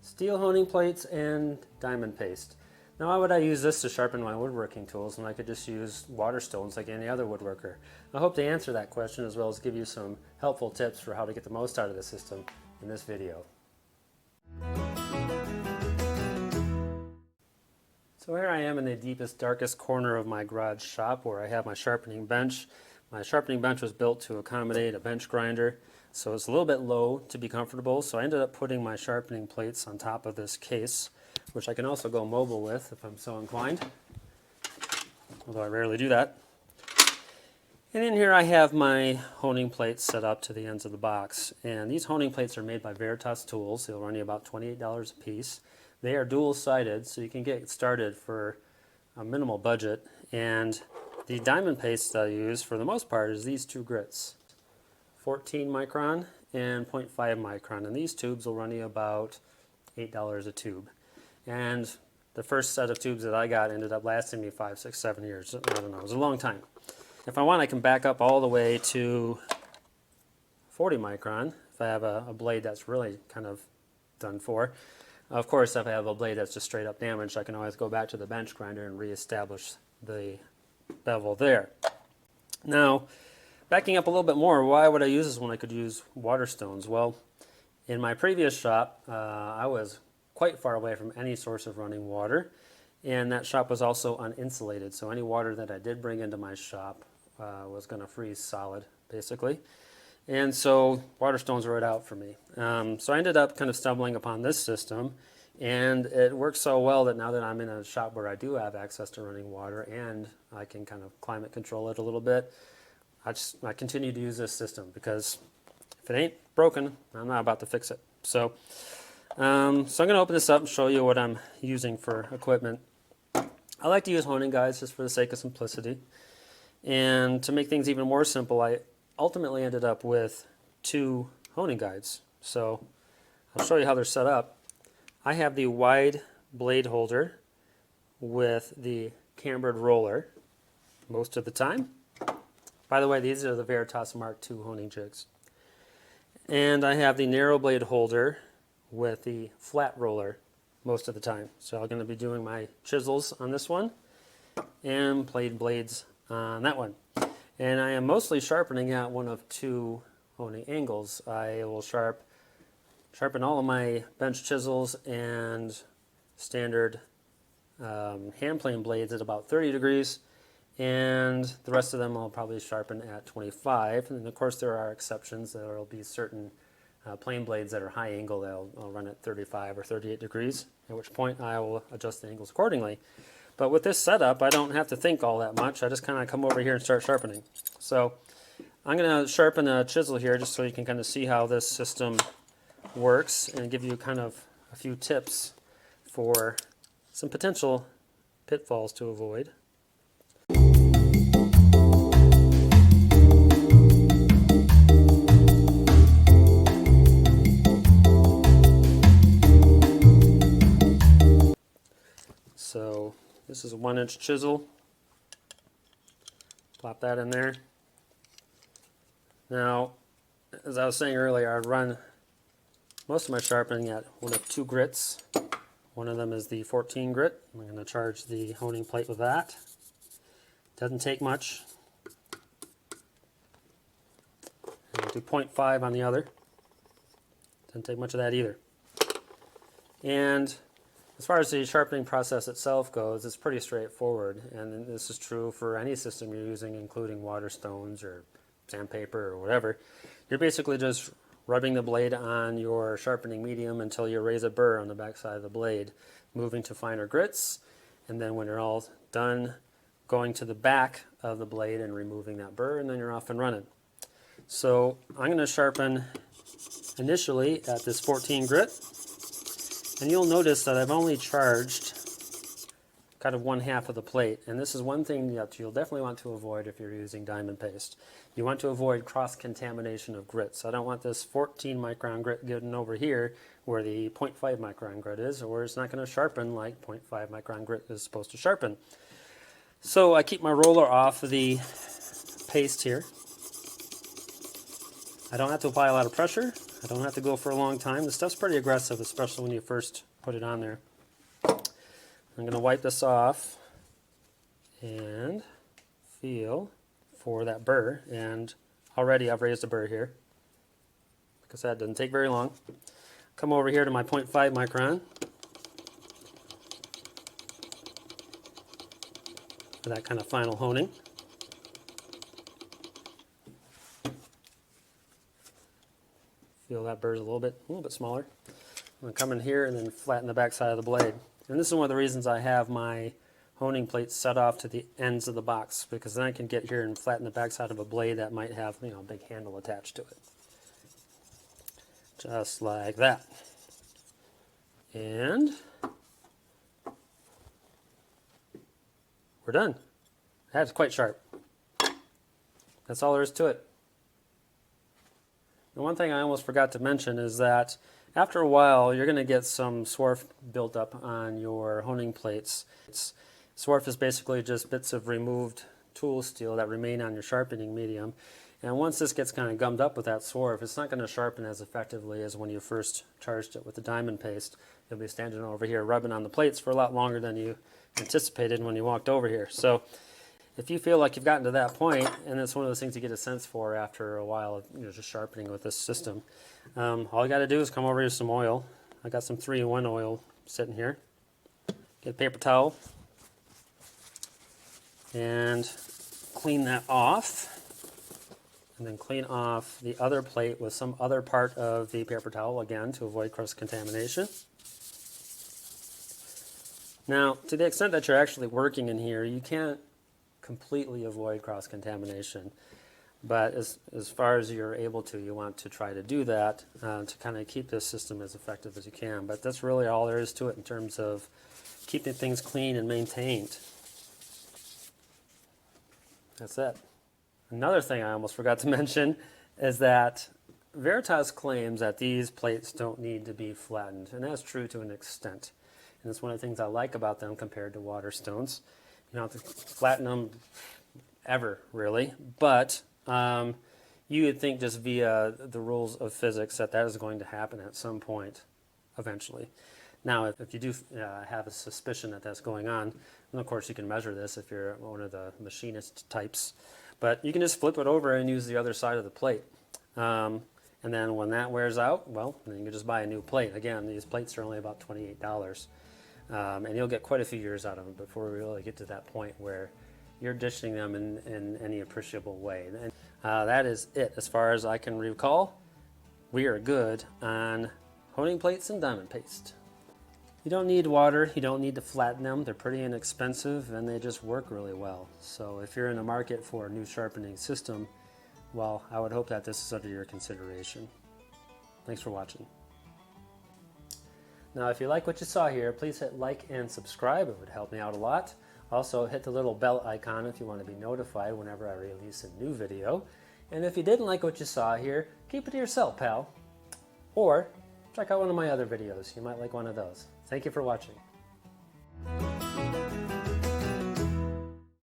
Steel honing plates and diamond paste. Now why would I use this to sharpen my woodworking tools when I could just use water stones like any other woodworker? I hope to answer that question as well as give you some helpful tips for how to get the most out of the system in this video. So here I am in the deepest, darkest corner of my garage shop where I have my sharpening bench. My sharpening bench was built to accommodate a bench grinder, so it's a little bit low to be comfortable, so I ended up putting my sharpening plates on top of this case, which I can also go mobile with if I'm so inclined, although I rarely do that. And in here I have my honing plates set up to the ends of the box, and these honing plates are made by Veritas Tools. They'll run you about $28 a piece. They are dual-sided, so you can get started for a minimal budget, and the diamond paste that I use for the most part is these two grits, 14 micron and 0.5 micron, and these tubes will run you about $8 a tube. And the first set of tubes that I got ended up lasting me 5, 6, 7 years. I don't know, it was a long time. If I want, I can back up all the way to 40 micron if I have a blade that's really kind of done for. Of course, if I have a blade that's just straight up damaged, I can always go back to the bench grinder and reestablish the bevel there. Now, backing up a little bit more, why would I use this when I could use water stones? Well, in my previous shop, I was quite far away from any source of running water, and that shop was also uninsulated, so any water that I did bring into my shop was going to freeze solid, basically. And so water stones were out for me. So I ended up kind of stumbling upon this system, and it works so well that now that I'm in a shop where I do have access to running water and I can kind of climate control it a little bit, I continue to use this system because if it ain't broken, I'm not about to fix it. So I'm going to open this up and show you what I'm using for equipment. I like to use honing guides just for the sake of simplicity. And to make things even more simple, I ultimately ended up with 2 honing guides. So I'll show you how they're set up. I have the wide blade holder with the cambered roller most of the time. By the way, these are the Veritas MkII honing jigs. And I have the narrow blade holder with the flat roller most of the time. So I'm going to be doing my chisels on this one and plaid blades on that one. And I am mostly sharpening at one of 2 honing angles. I will sharpen all of my bench chisels and standard hand plane blades at about 30 degrees, and the rest of them I'll probably sharpen at 25. And of course there are exceptions. There will be certain plane blades that are high angle that I'll run at 35 or 38 degrees, at which point I will adjust the angles accordingly. But with this setup, I don't have to think all that much. I just kind of come over here and start sharpening. So I'm going to sharpen a chisel here just so you can kind of see how this system works and give you kind of a few tips for some potential pitfalls to avoid. So this is a 1-inch chisel. Plop that in there. Now, as I was saying earlier, I'd run most of my sharpening at one of 2 grits. One of them is the 14 grit. I'm going to charge the honing plate with that. Doesn't take much. And I'll do 0.5 on the other. Doesn't take much of that either. And as far as the sharpening process itself goes, it's pretty straightforward, and this is true for any system you're using, including water stones or sandpaper or whatever. You're basically just rubbing the blade on your sharpening medium until you raise a burr on the back side of the blade, moving to finer grits, and then when you're all done, going to the back of the blade and removing that burr, and then you're off and running. So I'm going to sharpen initially at this 14 grit. And you'll notice that I've only charged kind of 1/2 of the plate. And this is one thing that you'll definitely want to avoid if you're using diamond paste. You want to avoid cross-contamination of grits. I don't want this 14 micron grit getting over here where the 0.5 micron grit is, or it's not going to sharpen like 0.5 micron grit is supposed to sharpen. So I keep my roller off the paste here. I don't have to apply a lot of pressure. I don't have to go for a long time. This stuff's pretty aggressive, especially when you first put it on there. I'm going to wipe this off and feel for that burr, and already I've raised a burr here. Like I said, it doesn't take very long. Come over here to my 0.5 micron for that kind of final honing. Feel that burr's a little bit smaller. I'm going to come in here and then flatten the back side of the blade. And this is one of the reasons I have my honing plates set off to the ends of the box, because then I can get here and flatten the back side of a blade that might have, you know, a big handle attached to it. Just like that. And we're done. That's quite sharp. That's all there is to it. And one thing I almost forgot to mention is that after a while you're going to get some swarf built up on your honing plates. Swarf is basically just bits of removed tool steel that remain on your sharpening medium. And once this gets kind of gummed up with that swarf, it's not going to sharpen as effectively as when you first charged it with the diamond paste. You'll be standing over here rubbing on the plates for a lot longer than you anticipated when you walked over here. So if you feel like you've gotten to that point, and it's one of those things you get a sense for after a while of, you know, just sharpening with this system, all you got to do is come over here with some oil. I got some 3-in-1 oil sitting here. Get a paper towel and clean that off. And then clean off the other plate with some other part of the paper towel, again, to avoid cross-contamination. Now, to the extent that you're actually working in here, you can't completely avoid cross-contamination. But as far as you're able to, you want to try to do that to kind of keep this system as effective as you can. But that's really all there is to it in terms of keeping things clean and maintained. That's it. Another thing I almost forgot to mention is that Veritas claims that these plates don't need to be flattened, and that's true to an extent. And it's one of the things I like about them compared to water stones. You don't have to flatten them ever, really, but you would think just via the rules of physics that is going to happen at some point eventually. Now, if you do have a suspicion that that's going on, and of course you can measure this if you're one of the machinist types, but you can just flip it over and use the other side of the plate. And then when that wears out, well, then you can just buy a new plate. Again, these plates are only about $28. And you'll get quite a few years out of them before we really get to that point where you're dishing them in any appreciable way. And that is it as far as I can recall. We are good on honing plates and diamond paste. You don't need water, you don't need to flatten them. They're pretty inexpensive and they just work really well. So if you're in the market for a new sharpening system, well, I would hope that this is under your consideration. Thanks for watching. Now, if you like what you saw here, please hit like and subscribe. It would help me out a lot. Also, hit the little bell icon if you want to be notified whenever I release a new video. And if you didn't like what you saw here, keep it to yourself, pal. Or check out one of my other videos. You might like one of those. Thank you for watching.